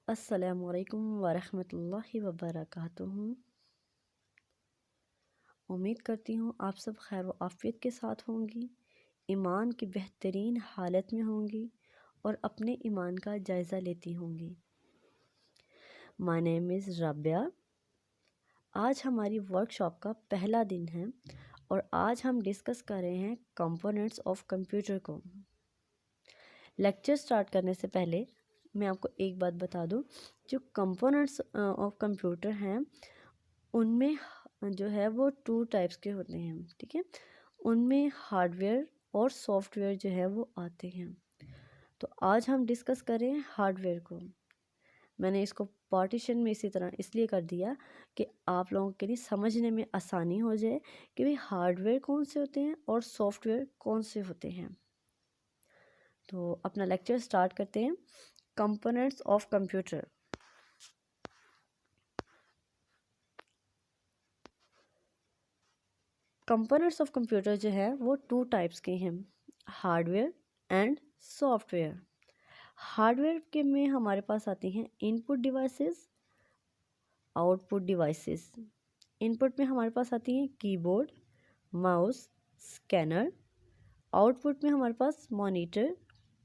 अस्सलामुअलैकुम वरहमतुल्लाहि वबरकातुहू। उम्मीद करती हूँ आप सब खैर व आफ़ियत के साथ होंगी, ईमान की बेहतरीन हालत में होंगी और अपने ईमान का जायज़ा लेती होंगी। My name is Rabia. आज हमारी वर्कशॉप का पहला दिन है और आज हम डिस्कस कर रहे हैं कंपोनेंट्स ऑफ कंप्यूटर को। लेक्चर स्टार्ट करने से पहले मैं आपको एक बात बता दूं, जो कंपोनेंट्स ऑफ कंप्यूटर हैं उनमें जो है वो 2 टाइप्स के होते हैं, ठीक है। उनमें हार्डवेयर और सॉफ्टवेयर जो है वो आते हैं। तो आज हम डिस्कस करें हार्डवेयर को। मैंने इसको पार्टीशन में इसी तरह इसलिए कर दिया कि आप लोगों के लिए समझने में आसानी हो जाए कि भाई हार्डवेयर कौन से होते हैं और सॉफ्टवेयर कौन से होते हैं। तो अपना लेक्चर स्टार्ट करते हैं। Components of computer. Components of computer जो है वो 2 टाइप्स के हैं, हार्डवेयर एंड सॉफ्टवेयर। हार्डवेयर के में हमारे पास आती हैं input devices, output devices. Input में हमारे पास आती हैं कीबोर्ड, माउस, स्कैनर। आउटपुट में हमारे पास monitor,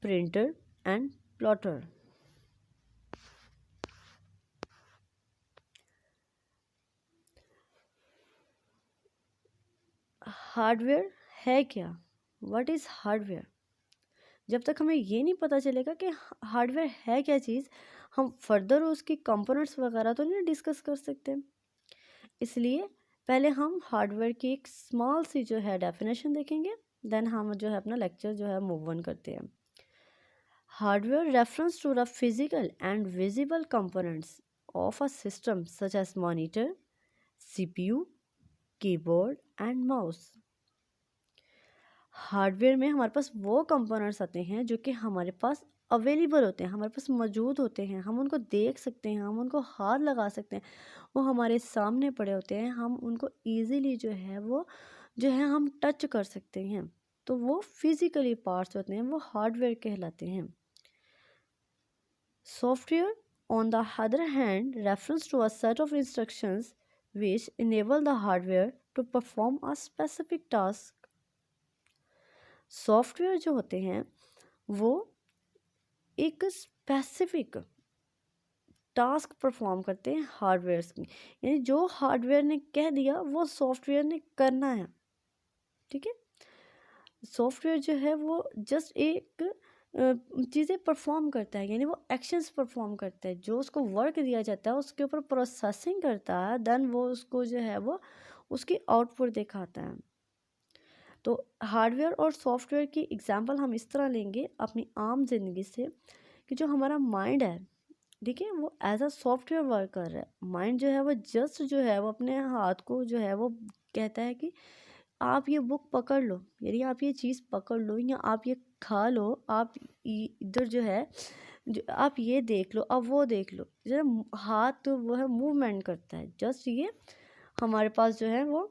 printer and plotter. Hardware है क्या? What is hardware? जब तक हमें ये नहीं पता चलेगा कि हार्डवेयर है क्या चीज़, हम फर्दर उसकी कंपोनेंट्स वगैरह तो नहीं डिस्कस कर सकते। इसलिए पहले हम हार्डवेयर की एक स्मॉल सी जो है डेफिनेशन देखेंगे, देन हम जो है अपना लेक्चर जो है मूव ऑन करते हैं। Hardware reference to the physical and visible components of a system such as monitor, CPU, keyboard and mouse. Hardware में हमारे पास वो कंपोनेंट्स आते हैं जो कि हमारे पास अवेलेबल होते हैं, हमारे पास मौजूद होते हैं, हम उनको देख सकते हैं, हम उनको हाथ लगा सकते हैं, वो हमारे सामने पड़े होते हैं, हम उनको इजीली जो है वो जो है हम टच कर सकते हैं। तो वो फिजिकली पार्ट्स होते हैं, वो हार्डवेयर कहलाते हैं। Software on the other hand reference to a set of instructions which enable the hardware to perform a specific task. Software जो होते हैं वो एक स्पेसिफिक टास्क परफॉर्म करते हैं हार्डवेयर की, यानी जो हार्डवेयर ने कह दिया वो सॉफ्टवेयर ने करना है, ठीक है। सॉफ्टवेयर जो है वो जस्ट एक चीज़ें परफॉर्म करता है, यानी वो एक्शंस परफॉर्म करता है, जो उसको वर्क दिया जाता है उसके ऊपर प्रोसेसिंग करता है, देन वो उसको जो है वो उसकी आउटपुट दिखाता है। तो हार्डवेयर और सॉफ्टवेयर की एग्जांपल हम इस तरह लेंगे अपनी आम जिंदगी से कि जो हमारा माइंड है, ठीक है, वो एज अ सॉफ्टवेयर वर्क कर रहा है। माइंड जो है वो जस्ट जो है वो अपने हाथ को जो है वो कहता है कि आप ये बुक पकड़ लो, यानी आप ये चीज़ पकड़ लो, या आप ये खा लो, आप इधर जो है जो आप ये देख लो, अब वो देख लो। जब हाथ तो वो है मूवमेंट करता है, जस्ट ये हमारे पास जो है वो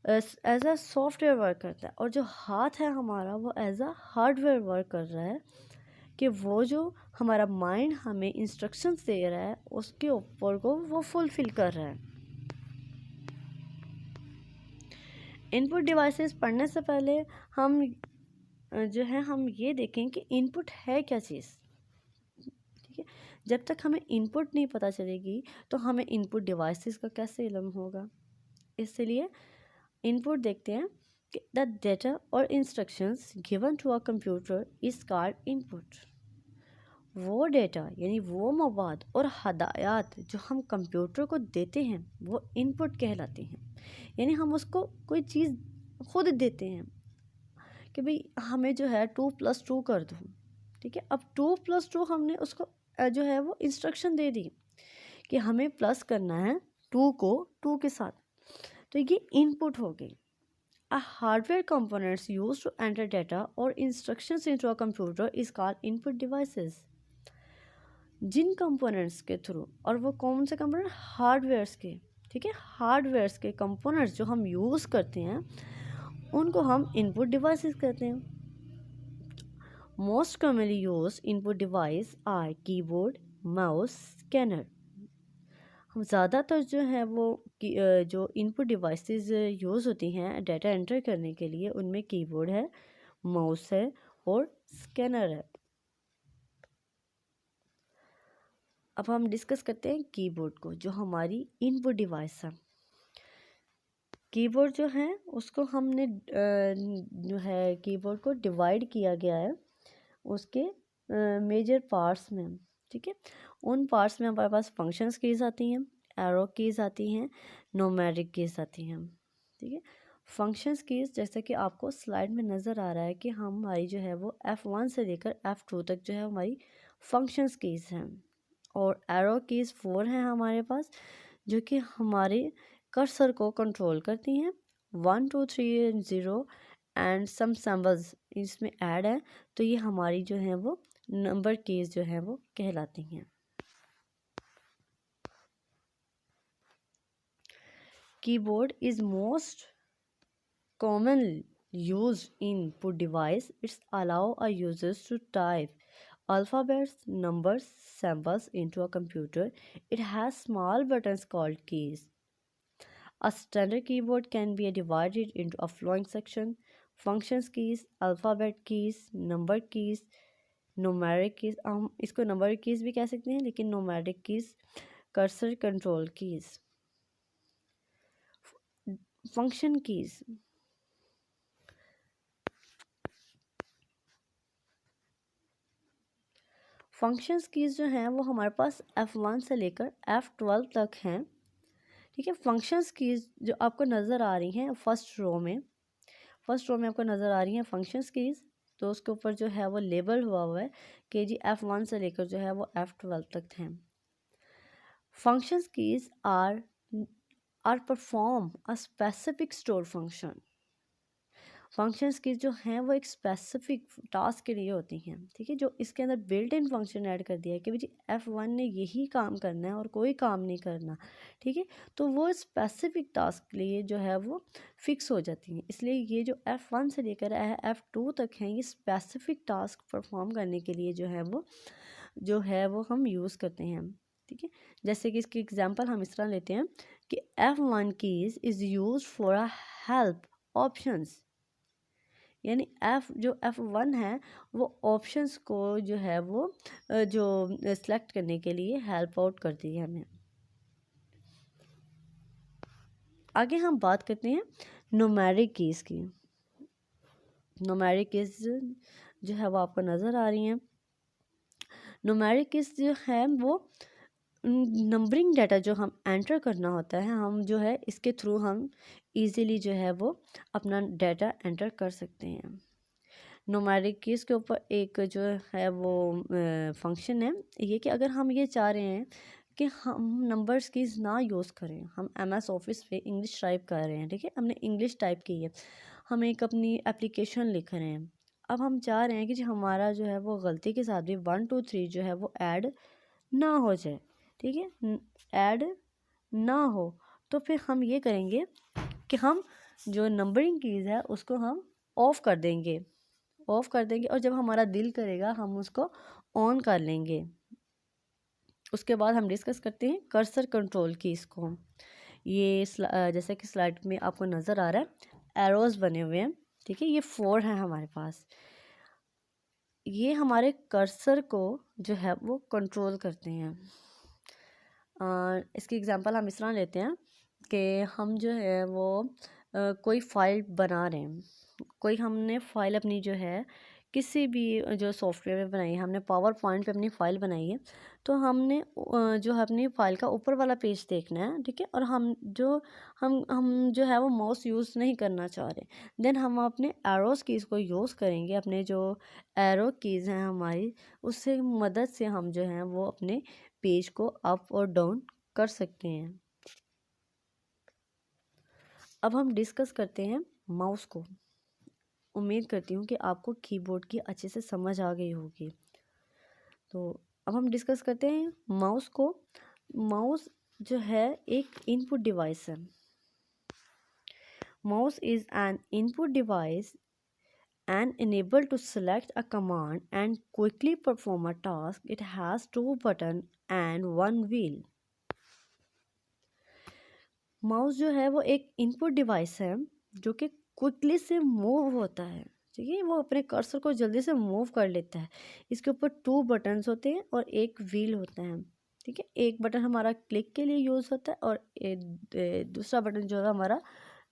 एज अ सॉफ्टवेयर वर्क करता है, और जो हाथ है हमारा वो एज अ हार्डवेयर वर्क कर रहा है कि वो जो हमारा माइंड हमें इंस्ट्रक्शंस दे रहा है उसके ऊपर को वो फुलफिल कर रहा है। इनपुट डिवाइसेस पढ़ने से पहले हम जो है हम ये देखें कि इनपुट है क्या चीज़, ठीक है। जब तक हमें इनपुट नहीं पता चलेगी तो हमें इनपुट डिवाइसेस का कैसे इल्म होगा। इसलिए इनपुट देखते हैं कि द डेटा और instructions given to a computer is called input. वो डेटा यानी वो मवाद और हदायत जो हम कंप्यूटर को देते हैं वो इनपुट कहलाते हैं, यानी हम उसको कोई चीज़ खुद देते हैं कि भाई हमें जो है 2+2 कर दो, ठीक है। अब 2+2 हमने उसको जो है वो इंस्ट्रक्शन दे दी कि हमें प्लस करना है 2 को 2 के साथ, तो ये इनपुट हो गई। A hardware components used to enter data or instructions into a computer is called input devices. जिन कंपोनेंट्स के थ्रू, और वो कौन से कंपोनेंट, हार्डवेयर्स के, ठीक है, हार्डवेयर्स के कंपोनेंट्स जो हम यूज़ करते हैं उनको हम इनपुट डिवाइसेस कहते हैं। Most commonly used input device are keyboard, mouse, scanner. हम ज़्यादातर जो है वो जो इनपुट डिवाइसेस यूज़ होती हैं डाटा एंटर करने के लिए, उनमें कीबोर्ड है, माउस है और स्कैनर है। अब हम डिस्कस करते हैं कीबोर्ड को, जो हमारी इनपुट डिवाइस है। कीबोर्ड जो है उसको हमने जो है कीबोर्ड को डिवाइड किया गया है उसके मेजर पार्ट्स में, ठीक है। उन पार्ट्स में हमारे पास फंक्शंस कीज़ आती हैं, एरो कीज़ आती हैं, न्यूमेरिक कीज़ आती हैं, ठीक है। फंक्शंस कीज़ जैसे कि आपको स्लाइड में नज़र आ रहा है कि हमारी जो है वो F1 से लेकर F2 तक जो है हमारी फंक्शंस कीज़ हैं, और एरो कीज़ 4 हैं हमारे पास, जो कि हमारे कर्सर को कंट्रोल करती हैं। 1 2 3 0 एंड सम सिंबल्स इसमें ऐड है, तो ये हमारी जो है वो नंबर कीज जो है वो कहलाती हैं। Keyboard is most common used input device. It's allow a users to type alphabets, numbers, symbols into a computer. It has small buttons called keys. A standard keyboard can be divided into a following section: functions keys, alphabet keys, number keys, numeric keys. हम इसको number keys भी कह सकते हैं, लेकिन numeric keys, cursor control keys, function keys. Functions keys जो हैं वो हमारे पास F1 से लेकर F12 तक हैं, ठीक है। फंक्शंस कीज़ जो आपको नज़र आ रही हैं फर्स्ट रो में आपको नज़र आ रही हैं फंक्शंस कीज़, तो उसके ऊपर जो है वो लेबल हुआ है कि जी F1 से लेकर जो है वो F12 तक हैं। Functions keys are perform a specific store function. Functions की जो हैं वो एक स्पेसिफिक टास्क के लिए होती हैं, ठीक है। जो इसके अंदर बिल्ट इन फंक्शन ऐड कर दिया है कि भाई F1 ने यही काम करना है और कोई काम नहीं करना, ठीक है। तो वो स्पेसिफिक टास्क के लिए जो है वो फिक्स हो जाती हैं। इसलिए ये जो F1 से लेकर F2 तक हैं, ये स्पेसिफिक टास्क परफॉर्म करने के लिए जो है वो हम यूज़ करते हैं, ठीक है। जैसे कि इसकी एग्जांपल हम इस तरह लेते हैं कि F1 keys is use for a help options, यानी जो F1 है वो ऑप्शंस को जो है वो जो सेलेक्ट करने के लिए हेल्प आउट करती है हमें। आगे हम बात करते हैं न्यूमेरिक कीज़ की। न्यूमेरिक कीज़ जो है वो आपको नज़र आ रही हैं। न्यूमेरिक कीज़ जो है वो नंबरिंग डाटा जो हम एंटर करना होता है, हम जो है इसके थ्रू हम इजीली जो है वो अपना डाटा एंटर कर सकते हैं। न्यूमेरिक कीज़ के ऊपर एक जो है वो फंक्शन है ये कि अगर हम ये चाह रहे हैं कि हम नंबर्स कीज़ ना यूज़ करें, हम MS ऑफिस पे इंग्लिश टाइप कर रहे हैं, ठीक है, हमने इंग्लिश टाइप की है, हम एक अपनी एप्लीकेशन लिख रहे हैं। अब हम चाह रहे हैं कि जो हमारा जो है वो गलती के साथ भी 1 2 3 जो है वो ऐड ना हो जाए, ठीक है, ऐड ना हो, तो फिर हम ये करेंगे कि हम जो नंबरिंग कीज़ है उसको हम ऑफ़ कर देंगे और जब हमारा दिल करेगा हम उसको ऑन कर लेंगे। उसके बाद हम डिस्कस करते हैं कर्सर कंट्रोल की इसको। ये जैसे कि स्लाइड में आपको नज़र आ रहा है एरोज़ बने हुए हैं, ठीक है, ये 4 हैं हमारे पास। ये हमारे कर्सर को जो है वो कंट्रोल करते हैं। इसकी एग्जांपल हम इस तरह लेते हैं कि हम जो है वो कोई फ़ाइल बना रहे हैं, कोई हमने फ़ाइल अपनी जो है किसी भी जो सॉफ्टवेयर में बनाई है, हमने पावर पॉइंट पे अपनी फ़ाइल बनाई है, तो हमने जो है अपनी फ़ाइल का ऊपर वाला पेज देखना है, ठीक है, और हम जो है वो माउस यूज़ नहीं करना चाह रहे, देन हम अपने एरोज़ कीज़ को यूज़ करेंगे। अपने जो एरो कीज़ हैं हमारी, उससे मदद से हम जो हैं वो अपने पेज को अप और डाउन कर सकते हैं। अब हम डिस्कस करते हैं माउस को। उम्मीद करती हूँ कि आपको कीबोर्ड की अच्छे से समझ आ गई होगी। तो अब हम डिस्कस करते हैं माउस को। माउस जो है एक इनपुट डिवाइस है। Mouse is an input device and enable to select a command and quickly perform a task. It has 2 buttons and 1 wheel. Mouse जो है वो एक इनपुट डिवाइस है जो कि क्विकली से मूव होता है, ठीक है, वो अपने कर्सर को जल्दी से मूव कर लेता है। इसके ऊपर 2 बटन्स होते हैं और एक व्हील होता है, ठीक है। एक बटन हमारा क्लिक के लिए यूज़ होता है और दूसरा बटन जो है हमारा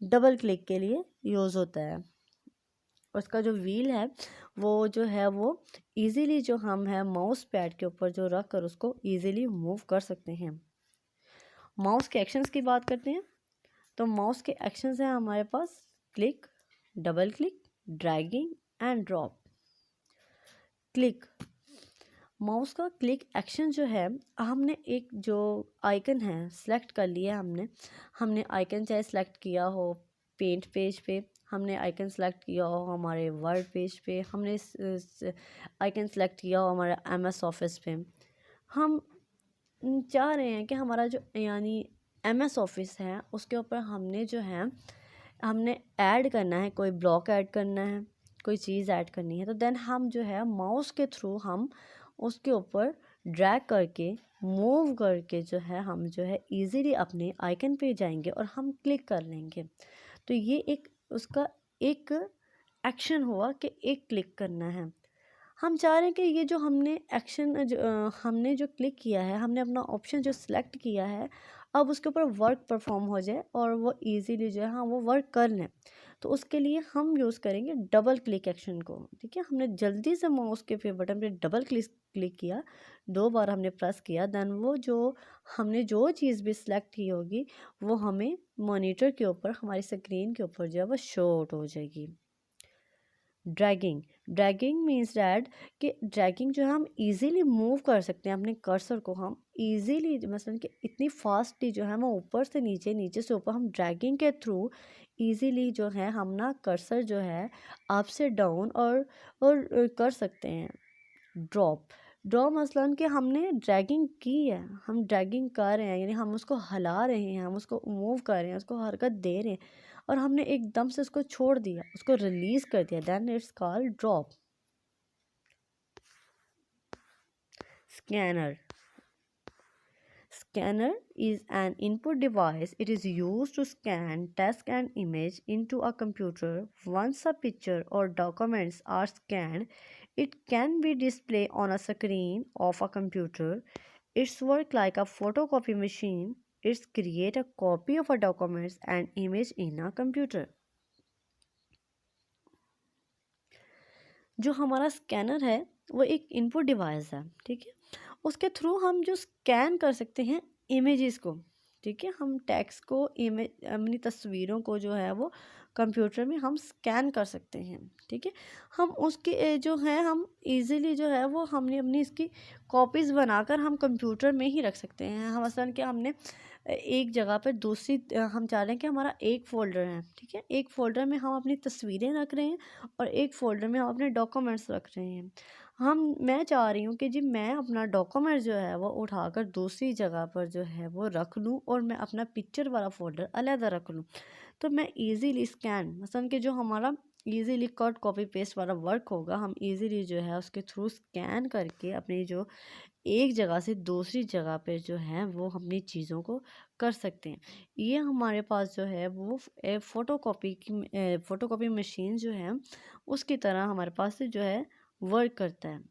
डबल क्लिक के लिए यूज़ होता है। और उसका जो व्हील है वो इजीली जो हम है माउस पैड के ऊपर जो रख कर उसको इजीली मूव कर सकते हैं। माउस के एक्शंस की बात करते हैं तो माउस के एक्शंस हैं हमारे पास click, double click, dragging and drop. Click, mouse का क्लिक एक्शन जो है, हमने एक जो आइकन है सेलेक्ट कर लिया हमने आइकन चाहे सेलेक्ट किया हो पेंट पेज पे, हमने आइकन सेलेक्ट किया हो हमारे वर्ड पेज पे, हमने आइकन सेलेक्ट किया हो हमारे MS ऑफिस पे। हम चाह रहे हैं कि हमारा जो यानी MS ऑफिस है उसके ऊपर हमने ऐड करना है, कोई ब्लॉक ऐड करना है, कोई चीज़ ऐड करनी है, तो देन हम जो है माउस के थ्रू हम उसके ऊपर ड्रैग करके मूव करके जो है हम जो है इजीली अपने आइकन पे जाएंगे और हम क्लिक कर लेंगे। तो ये एक उसका एक एक्शन हुआ कि एक क्लिक करना है। हम चाह रहे हैं कि ये जो हमने हमने जो क्लिक किया है, हमने अपना ऑप्शन जो सिलेक्ट किया है, अब उसके ऊपर वर्क परफॉर्म हो जाए और वो इजीली जो है वो वर्क कर लें। तो उसके लिए हम यूज़ करेंगे डबल क्लिक एक्शन को, ठीक है। हमने जल्दी से माउस के पे बटन पे डबल क्लिक किया, 2 बार हमने प्रेस किया, देन वो जो हमने जो चीज़ भी सिलेक्ट की होगी वो हमें मॉनिटर के ऊपर, हमारी स्क्रीन के ऊपर जो है वो शो आउट हो जाएगी। ड्रैगिंग मीन्स डैट कि ड्रैगिंग जो है हम इजीली मूव कर सकते हैं अपने कर्सर को, हम इजीली मसलन कि इतनी फास्टली जो है हम ऊपर से नीचे, नीचे से ऊपर, हम ड्रैगिंग के थ्रू इजीली जो है हम ना कर्सर जो है अप से डाउन और कर सकते हैं। ड्रॉप मसलन कि हमने ड्रैगिंग की है, हम ड्रैगिंग कर रहे हैं यानी हम उसको हिला रहे हैं, हम उसको मूव कर रहे हैं, उसको हरकत दे रहे हैं और हमने एकदम से उसको छोड़ दिया, उसको रिलीज कर दिया, then it's called drop. Scanner is an input device. It is used to scan text and image into a computer. Once a picture or documents are scanned, it can be displayed on a screen of a computer. It's work like a photocopy machine. It's create a copy of a documents and image in a computer. जो हमारा scanner है वो एक input device है, ठीक है। उसके through हम जो स्कैन कर सकते हैं इमेजेस को, ठीक है, हम टेक्स्ट को, इमेज, अपनी तस्वीरों को जो है वो कंप्यूटर में हम स्कैन कर सकते हैं, ठीक है। हम उसके जो है हम इजीली जो है वो हमने अपनी इसकी कॉपीज़ बनाकर हम कंप्यूटर में ही रख सकते हैं। हम मसलन कि हमने एक जगह पर दूसरी हम चाह रहे हैं कि हमारा एक फ़ोल्डर है, ठीक है, एक फ़ोल्डर में हम अपनी तस्वीरें रख रहे हैं और एक फ़ोल्डर में हम अपने डॉक्यूमेंट्स रख रहे हैं। मैं चाह रही हूँ कि जी मैं अपना डॉक्यूमेंट जो है वो उठाकर दूसरी जगह पर जो है वो रख लूँ और मैं अपना पिक्चर वाला फ़ोल्डर अलग रख लूँ। तो मैं इजीली स्कैन मसलन कि जो हमारा इजीली कट कॉपी पेस्ट वाला वर्क होगा, हम इजीली जो है उसके थ्रू स्कैन करके अपनी जो एक जगह से दूसरी जगह पे जो है वो अपनी चीज़ों को कर सकते हैं। ये हमारे पास जो है वो फ़ोटोकॉपी मशीन जो है उसकी तरह हमारे पास जो है वर्क करता है।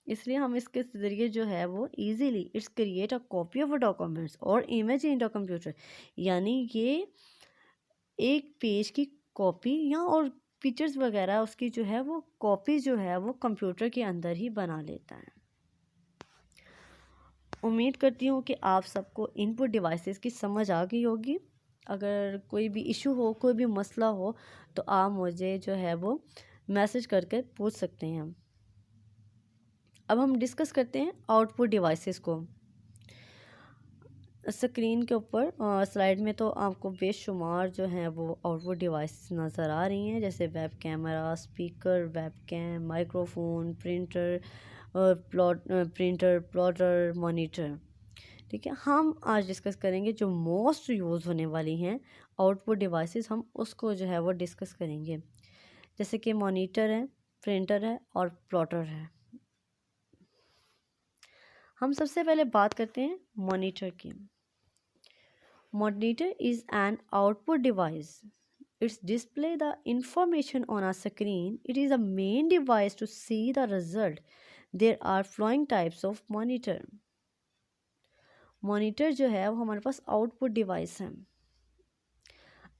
इसलिए हम इसके ज़रिए जो है वो easily it's create a copy of a documents और इमेज इन द कंप्यूटर, यानी ये एक पेज की कॉपी या और पिक्चर्स वगैरह उसकी जो है वो कॉपी जो है वो कंप्यूटर के अंदर ही बना लेता है। उम्मीद करती हूँ कि आप सबको इनपुट डिवाइसेस की समझ आ गई होगी। अगर कोई भी इशू हो, कोई भी मसला हो तो आप मुझे जो है वो मैसेज करके पूछ सकते हैं। अब हम डिस्कस करते हैं आउटपुट डिवाइसेस को। स्क्रीन के ऊपर स्लाइड में तो आपको बेशुमार जो हैं वो आउटपुट डिवाइस नज़र आ रही हैं, जैसे web camera, speaker, web cam, microphone, printer, plotter, monitor, ठीक है। हम आज डिस्कस करेंगे जो मोस्ट यूज़ होने वाली हैं आउटपुट डिवाइसेस, हम उसको जो है वो डिस्कस करेंगे। जैसे कि मॉनिटर है, प्रिंटर है और प्लॉटर है। हम सबसे पहले बात करते हैं मॉनिटर की। Monitor is an output device. It's display the information on a screen. It is a main device to see the result. There are following types of monitor. Monitor जो है वो हमारे पास आउटपुट डिवाइस है।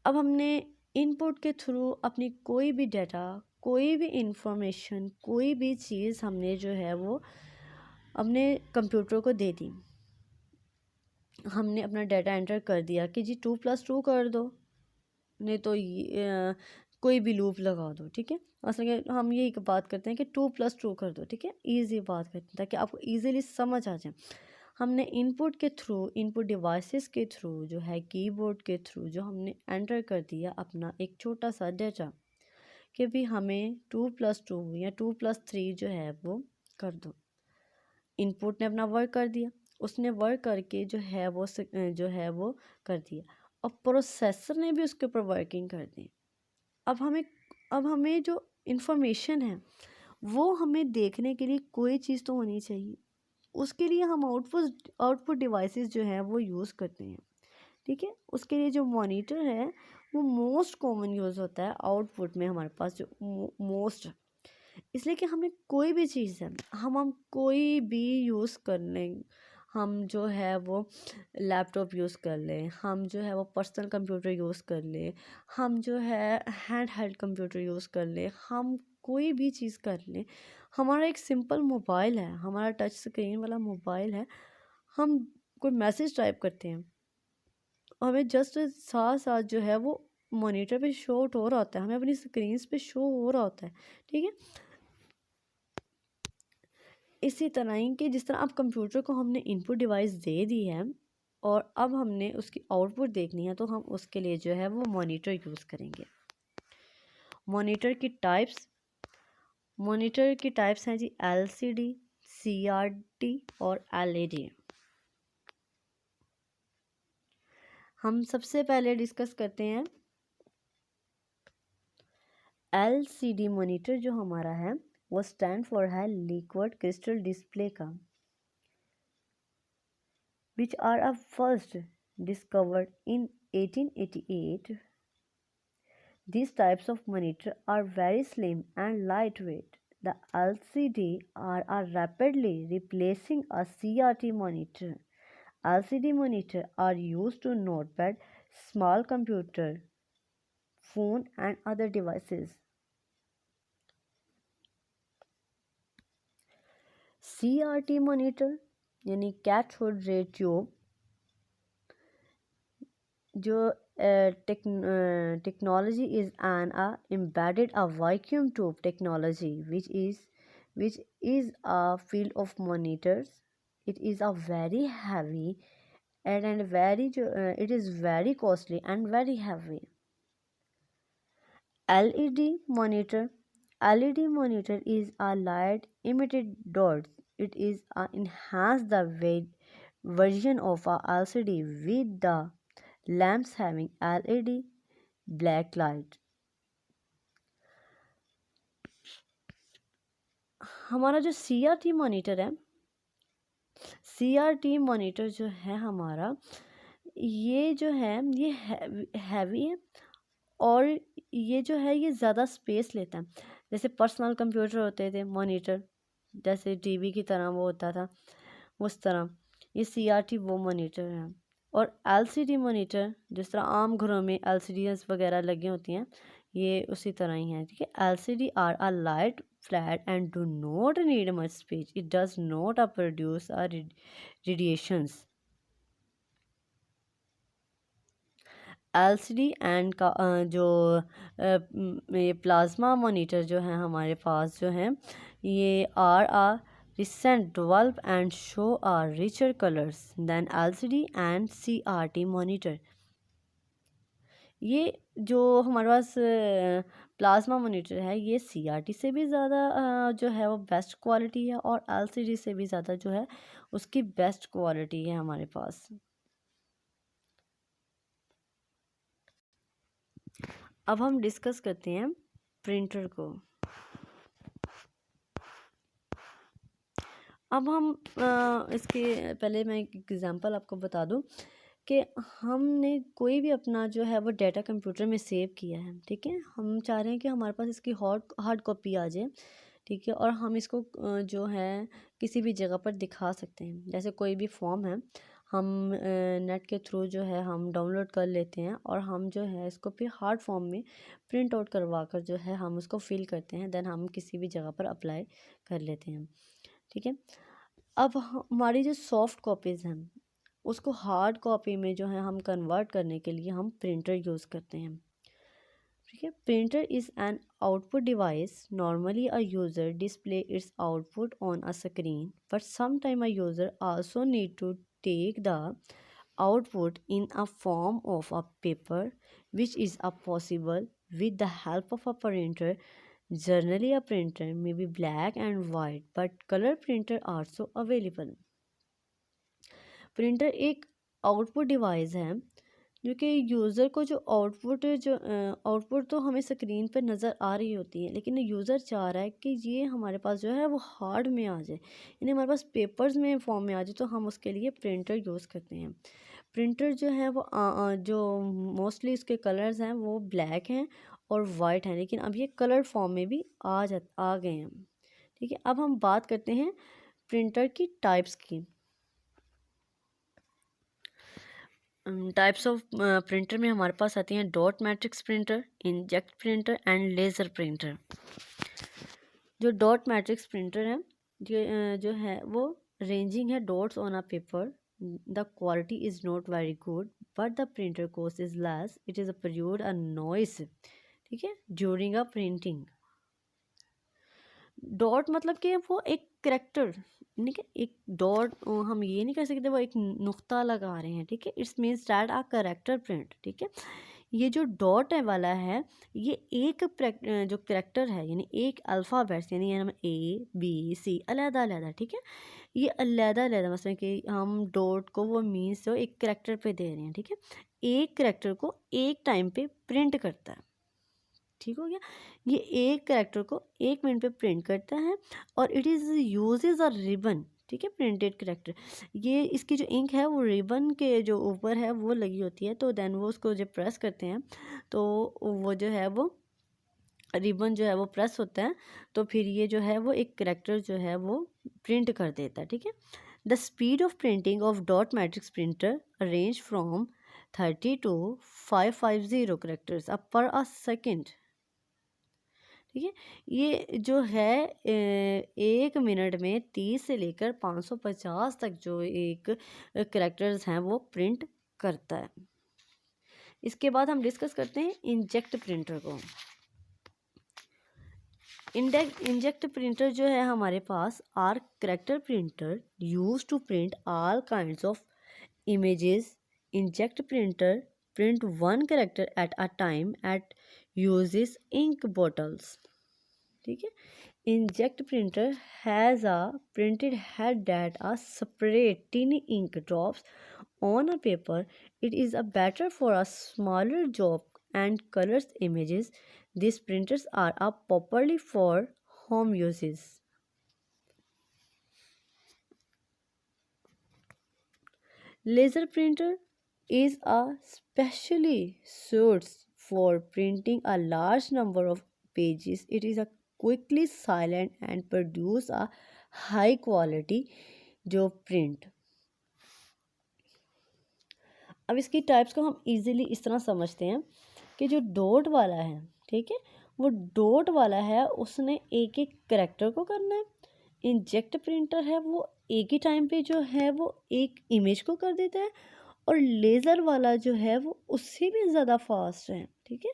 अब हमने input के through अपनी कोई भी डाटा, कोई भी इंफॉर्मेशन, कोई भी चीज़ हमने जो है वो अपने कंप्यूटर को दे दी। हमने अपना डाटा एंटर कर दिया कि जी 2+2 कर दो, नहीं तो कोई भी लूप लगा दो, ठीक है। असल में हम यही बात करते हैं कि 2+2 कर दो, ठीक है। ईजी बात करते हैं ताकि आपको ईजीली समझ आ जाए। हमने इनपुट के थ्रू, इनपुट डिवाइसेस के थ्रू जो है, कीबोर्ड के थ्रू जो हमने एंटर कर दिया अपना एक छोटा सा डाटा कि भी हमें 2+2 या 2+3 जो है वो कर दो। इनपुट ने अपना वर्क कर दिया, उसने वर्क करके जो है वो कर दिया, और प्रोसेसर ने भी उसके ऊपर वर्किंग कर दी। अब हमें जो इंफॉर्मेशन है वो हमें देखने के लिए कोई चीज़ तो होनी चाहिए। उसके लिए हम आउटपुट डिवाइसेस जो हैं वो यूज़ करते हैं, ठीक है। उसके लिए जो मॉनिटर है वो मोस्ट कॉमन यूज़ होता है आउटपुट में हमारे पास, जो मोस्ट, इसलिए कि हमें कोई भी चीज़ है, हम कोई भी यूज़ कर लें। हम जो है वो लैपटॉप यूज़ कर लें, हम जो है वो पर्सनल कंप्यूटर यूज़ कर लें, हम जो है हैंड हेल्ड कंप्यूटर यूज़ कर लें, हम कोई भी चीज़ कर लें। हमारा एक सिंपल मोबाइल है, हमारा टच स्क्रीन वाला मोबाइल है, हम कोई मैसेज टाइप करते हैं, हमें जस्ट साथ साथ जो है वो मॉनिटर पे शो हो रहा होता है, हमें अपनी स्क्रीन पे शो हो रहा होता है, ठीक है। इसी तरह ही कि जिस तरह अब कंप्यूटर को हमने इनपुट डिवाइस दे दी है और अब हमने उसकी आउटपुट देखनी है, तो हम उसके लिए जो है वो मॉनिटर यूज़ करेंगे। मॉनिटर की टाइप्स हैं जी LCD, CRT और LED। हम सबसे पहले डिस्कस करते हैं LCD मॉनिटर जो हमारा है वो स्टैंड फॉर है लिक्विड क्रिस्टल डिस्प्ले का, which are a first discovered in 1888. These types of monitor are very slim and lightweight. The LCD are rapidly replacing a CRT monitor. LCD monitor are used to notepad, small computer, phone and other devices. CRT monitor यानी cathode ray tube, जो technology is an embedded a vacuum tube technology which is a field of monitors. It is a very heavy and it is very costly and very heavy. LED monitor. LED monitor is a light emitted dots. It is a enhanced the version of a LCD with the lamps having LED black light. हमारा जो CRT monitor है, CRT monitor जो है हमारा, ये जो है ये हैवी है और ये जो है ये ज़्यादा स्पेस लेता है। जैसे पर्सनल कंप्यूटर होते थे मॉनिटर, जैसे टीवी की तरह वो होता था, उस तरह ये CRT वो मॉनिटर है। और LCD मॉनिटर जिस तरह आम घरों में LCDs वगैरह लगी होती हैं, ये उसी तरह ही है, ठीक है। LCD are a light, flat and do not need much space. It does not produce radiations. LCD and का जो ये प्लाज्मा मॉनिटर जो है हमारे पास जो है, ये are recent develop and show a richer colors than LCD and CRT monitor. ये जो हमारे पास प्लाज्मा मॉनिटर है ये CRT से भी ज़्यादा जो है वो बेस्ट क्वालिटी है और LCD से भी ज़्यादा जो है उसकी बेस्ट क्वालिटी है हमारे पास। अब हम डिस्कस करते हैं प्रिंटर को। अब हम इसके पहले मैं एक एग्ज़ाम्पल आपको बता दूं कि हमने कोई भी अपना जो है वो डाटा कंप्यूटर में सेव किया है, ठीक है। हम चाह रहे हैं कि हमारे पास इसकी हार्ड कॉपी आ जाए, ठीक है, और हम इसको जो है किसी भी जगह पर दिखा सकते हैं। जैसे कोई भी फॉर्म है, हम नेट के थ्रू जो है हम डाउनलोड कर लेते हैं और हम जो है इसको फिर हार्ड फॉर्म में प्रिंट आउट करवा कर जो है हम उसको फिल करते हैं, देन हम किसी भी जगह पर अप्लाई कर लेते हैं, ठीक है। अब हमारी जो सॉफ्ट कॉपीज़ हैं उसको हार्ड कॉपी में जो है हम कन्वर्ट करने के लिए हम प्रिंटर यूज़ करते हैं, ठीक है। Printer is an output device, normally a user display its output on a screen, but sometime a user also need to take the output in a form of a paper, which is a possible with the help of a printer. Generally a printer may be black and white, but color printer are also available. Printer एक output device है जो कि user को जो output तो हमें screen पर नज़र आ रही होती है, लेकिन यूज़र चाह रहा है कि ये हमारे पास जो है वो हार्ड में आ जाए, यानी हमारे पास पेपर्स में फॉर्म में आ जाए, तो हम उसके लिए प्रिंटर यूज़ करते हैं। प्रिंटर जो है वो जो मोस्टली उसके कलर्स हैं वो ब्लैक हैं और वाइट हैं, लेकिन अब ये कलर फॉर्म में भी आ गए हैं, ठीक है। अब हम बात करते हैं प्रिंटर की टाइप्स की। टाइप्स ऑफ प्रिंटर में हमारे पास आती हैं dot matrix printer, inkjet printer and laser printer. जो डॉट मैट्रिक्स प्रिंटर है जो है वो रेंजिंग है dots on a paper, the quality is not very good but the printer cost is less, it is a produce a noise, ठीक है, during a printing. Dot मतलब कि वो एक करेक्टर, ठीक है, एक डॉट हम ये नहीं कह सकते वो एक नुक्ता लगा रहे हैं, ठीक है। It's means that a character print, ठीक है। ये जो डॉट है वाला है ये एक जो करेक्टर है, यानी एक अल्फ़ाबेट्स, यानी हम A B C अलहदा अलहदा, ठीक है, ये अलहदा अलहदा, मतलब कि हम डॉट को वो मीन्स जो एक करेक्टर पे दे रहे हैं, ठीक है। एक करेक्टर को एक टाइम पे प्रिंट करता है, ठीक हो गया। ये एक कैरेक्टर को 1 मिनट पे प्रिंट करता है और it is usage a ribbon, ठीक है, प्रिंटेड कैरेक्टर। ये इसकी जो इंक है वो रिबन के जो ऊपर है वो लगी होती है, तो देन वो उसको जब प्रेस करते हैं तो वो जो है वो रिबन जो है वो प्रेस होता है, तो फिर ये जो है वो एक कैरेक्टर जो है वो प्रिंट कर देता है, ठीक है। The speed of printing of dot matrix printer range from 30 to 550 characters पर अ सेकेंड, ठीक है। ये जो है 1 मिनट में 30 से लेकर 550 तक जो एक करेक्टर्स हैं वो प्रिंट करता है। इसके बाद हम डिस्कस करते हैं इंजेक्ट प्रिंटर को। इंजेक्ट प्रिंटर जो है हमारे पास are character printer use to print all kinds of images. Inkjet printer print one character at a time at uses ink bottles, ठीक है। Inkjet printer has a printed head that a separate tiny ink drops on a paper. It is a better for a smaller job and colors images. These printers are a properly for home uses. Laser printer is a specially suited for printing a large number of pages. It is a quickly silent and produce a high quality जो print. अब इसकी types को हम easily इस तरह समझते हैं कि जो डॉट वाला है, ठीक है, वो डॉट वाला है उसने एक एक करेक्टर को करना है। इंजेक्ट प्रिंटर है वो एक ही टाइम पे जो है वो एक इमेज को कर देता है, और लेज़र वाला जो है वो उससे भी ज़्यादा फास्ट है, ठीक है,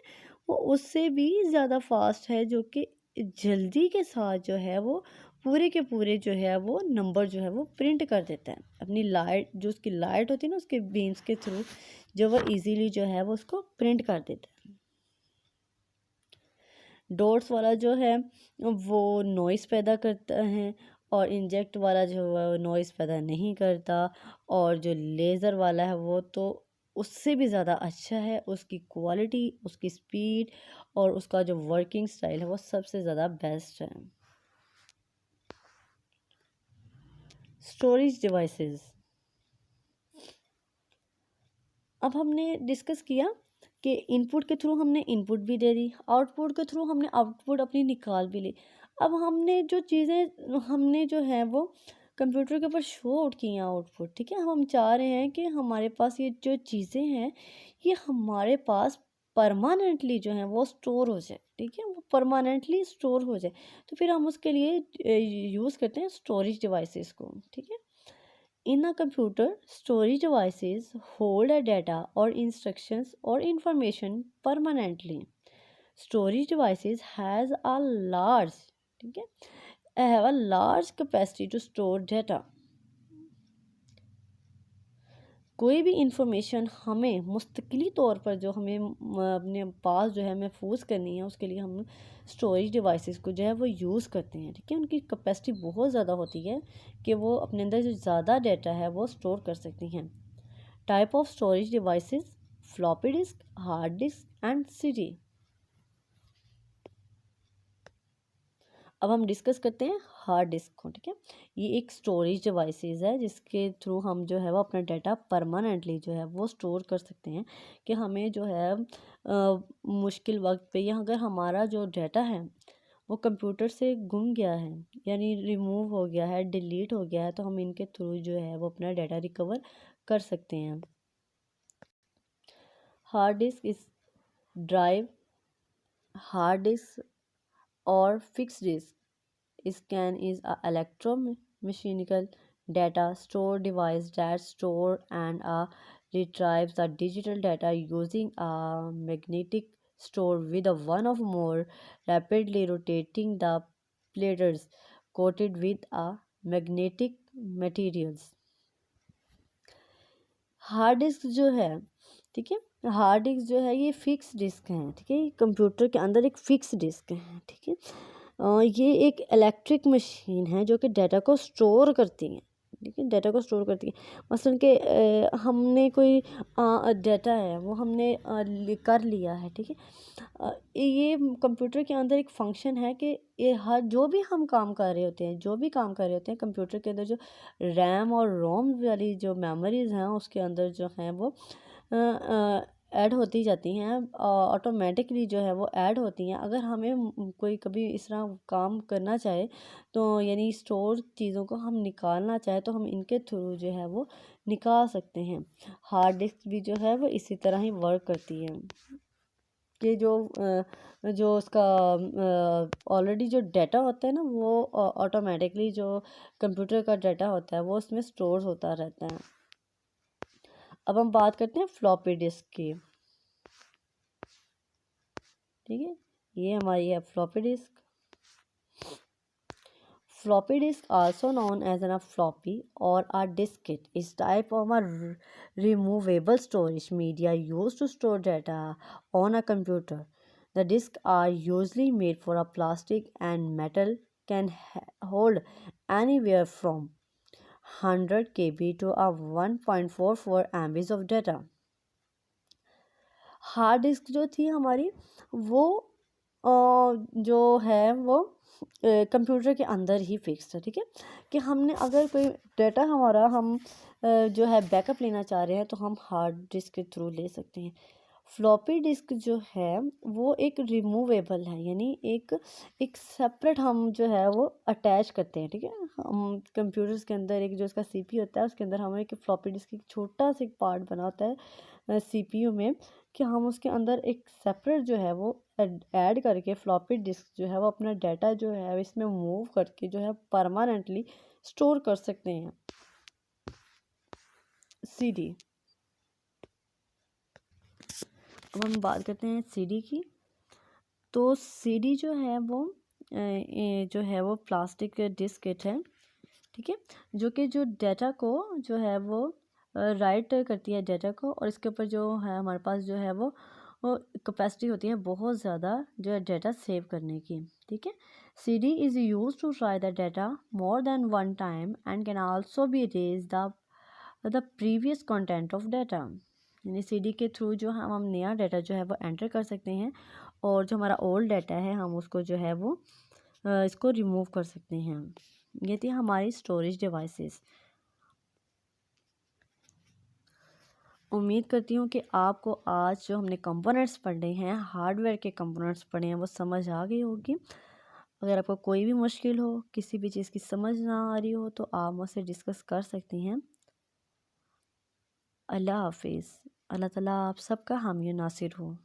वो उससे भी ज़्यादा फास्ट है, जो कि जल्दी के साथ जो है वो पूरे के पूरे जो है वो नंबर जो है वो प्रिंट कर देता है अपनी लाइट, जो उसकी लाइट होती है ना उसके बीम्स के थ्रू, जो वो इजीली जो है वो उसको प्रिंट कर देता है। डॉट्स वाला जो है वो नॉइस पैदा करता है, और इंजेक्ट वाला जो है वो नॉइस पैदा नहीं करता, और जो लेज़र वाला है वो तो उससे भी ज़्यादा अच्छा है, उसकी क्वालिटी, उसकी स्पीड और उसका जो वर्किंग स्टाइल है वो सबसे ज़्यादा बेस्ट है। स्टोरेज डिवाइसेस, अब हमने डिस्कस किया कि इनपुट के थ्रू हमने इनपुट भी दे दी, आउटपुट के थ्रू हमने आउटपुट अपनी निकाल भी ली। अब हमने जो चीज़ें हमने जो है वो कंप्यूटर के ऊपर शो आउट की हैं आउटपुट, ठीक है, हम चाह रहे हैं कि हमारे पास ये जो चीज़ें हैं ये हमारे पास परमानेंटली जो है वो स्टोर हो जाए, ठीक है, वो परमानेंटली स्टोर हो जाए। तो फिर हम उसके लिए यूज़ करते हैं स्टोरेज डिवाइसेस को, ठीक है। In a computer, storage devices hold a data or instructions or information permanently. Storage devices has a large, ठीक है, have a large capacity to store data. कोई भी इंफॉर्मेशन हमें मुस्तकिली तौर पर जो हमें अपने पास जो है महफूज करनी है उसके लिए हम स्टोरेज डिवाइसेस को जो है वो यूज़ करते हैं, ठीक है। उनकी कैपेसिटी बहुत ज़्यादा होती है कि वो अपने अंदर जो ज़्यादा डाटा है वो स्टोर कर सकती हैं। Type of storage devices, floppy disk, hard disk and CD. अब हम डिस्कस करते हैं हार्ड डिस्क को, ठीक है। ये एक स्टोरेज डिवाइसेस है जिसके थ्रू हम जो है वो अपना डाटा परमानेंटली जो है वो स्टोर कर सकते हैं कि हमें जो है मुश्किल वक्त पे या अगर हमारा जो डाटा है वो कंप्यूटर से गुम गया है यानी रिमूव हो गया है, डिलीट हो गया है, तो हम इनके थ्रू जो है वो अपना डाटा रिकवर कर सकते हैं। Hard disk is drive, hard disk और fix disk. Scan is a electromechanical data store device that store and retrieves the digital data using a magnetic store with a one or more rapidly rotating the platters coated with a magnetic materials. Hard disk जो है, ठीक है, hard disk जो है ये fix disc है, ठीक है, कंप्यूटर के अंदर एक फिक्स डिस्क है, ठीक है। ये एक इलेक्ट्रिक मशीन है जो कि डाटा को स्टोर करती है, ठीक है, डाटा को स्टोर करती है। मसलन कि हमने कोई डाटा है वो हमने कर लिया है, ठीक है। ये कंप्यूटर के अंदर एक फंक्शन है कि ये हर जो भी हम काम कर रहे होते हैं, जो भी काम कर रहे होते हैं कंप्यूटर के अंदर जो रैम और रोम वाली जो मेमोरीज हैं उसके अंदर जो हैं वो ऐड होती जाती हैं, ऑटोमेटिकली जो है वो ऐड होती हैं। अगर हमें कोई कभी इस तरह काम करना चाहे तो यानी स्टोर चीज़ों को हम निकालना चाहे तो हम इनके थ्रू जो है वो निकाल सकते हैं। हार्ड डिस्क भी जो है वो इसी तरह ही वर्क करती है कि जो उसका ऑलरेडी जो डाटा होता है ना वो ऑटोमेटिकली जो कंप्यूटर का डाटा होता है वो उसमें स्टोर होता रहता है। अब हम बात करते हैं फ्लॉपी डिस्क की, ठीक है, ये हमारी है floppy disk. Floppy disk, also known as a floppy or a diskette, is type of a removable storage media used to store data on a computer. The disks are usually made for a plastic and metal, can hold anywhere from 100 KB to a 1.44 MB of data. Hard disk जो थी हमारी वो जो है वो computer के अंदर ही fix है, ठीक है, कि हमने अगर कोई डाटा हमारा हम जो है बैकअप लेना चाह रहे हैं तो हम हार्ड डिस्क के थ्रू ले सकते हैं। फ्लॉपी डिस्क जो है वो एक रिमूवेबल है यानी एक सेपरेट हम जो है वो अटैच करते हैं, ठीक है। हम कंप्यूटर्स के अंदर एक जो उसका सीपीयू होता है उसके अंदर हमें एक फ्लॉपी डिस्क एक छोटा सा एक पार्ट बना होता है सीपीयू में कि हम उसके अंदर एक सेपरेट जो है वो ऐड करके फ्लॉपी डिस्क जो है वो अपना डाटा जो है इसमें मूव करके जो है परमानेंटली स्टोर कर सकते हैं। सीडी, अब हम बात करते हैं सीडी की। तो सीडी जो है वो जो है वो प्लास्टिक डिस्केट है, ठीक है, जो कि जो डाटा को जो है वो राइट करती है डाटा को और इसके ऊपर जो है हमारे पास जो है वो कैपेसिटी होती है बहुत ज़्यादा जो है डाटा सेव करने की, ठीक है। CD is use to write the data more than one time and can also be erase the previous content of data, यानी सीडी के थ्रू जो हम नया डाटा जो है वो एंटर कर सकते हैं, और जो हमारा ओल्ड डाटा है हम उसको जो है वो इसको रिमूव कर सकते हैं। ये थी हमारी स्टोरेज डिवाइसेस। उम्मीद करती हूँ कि आपको आज जो हमने कंपोनेंट्स पढ़े हैं, हार्डवेयर के कंपोनेंट्स पढ़े हैं, वो समझ आ गई होगी। अगर आपको कोई भी मुश्किल हो, किसी भी चीज़ की समझ ना आ रही हो, तो आप मुझसे डिस्कस कर सकती हैं। अल्लाह हाफिज़। अल्लाह ताला आप सबका हामी नासिर हो।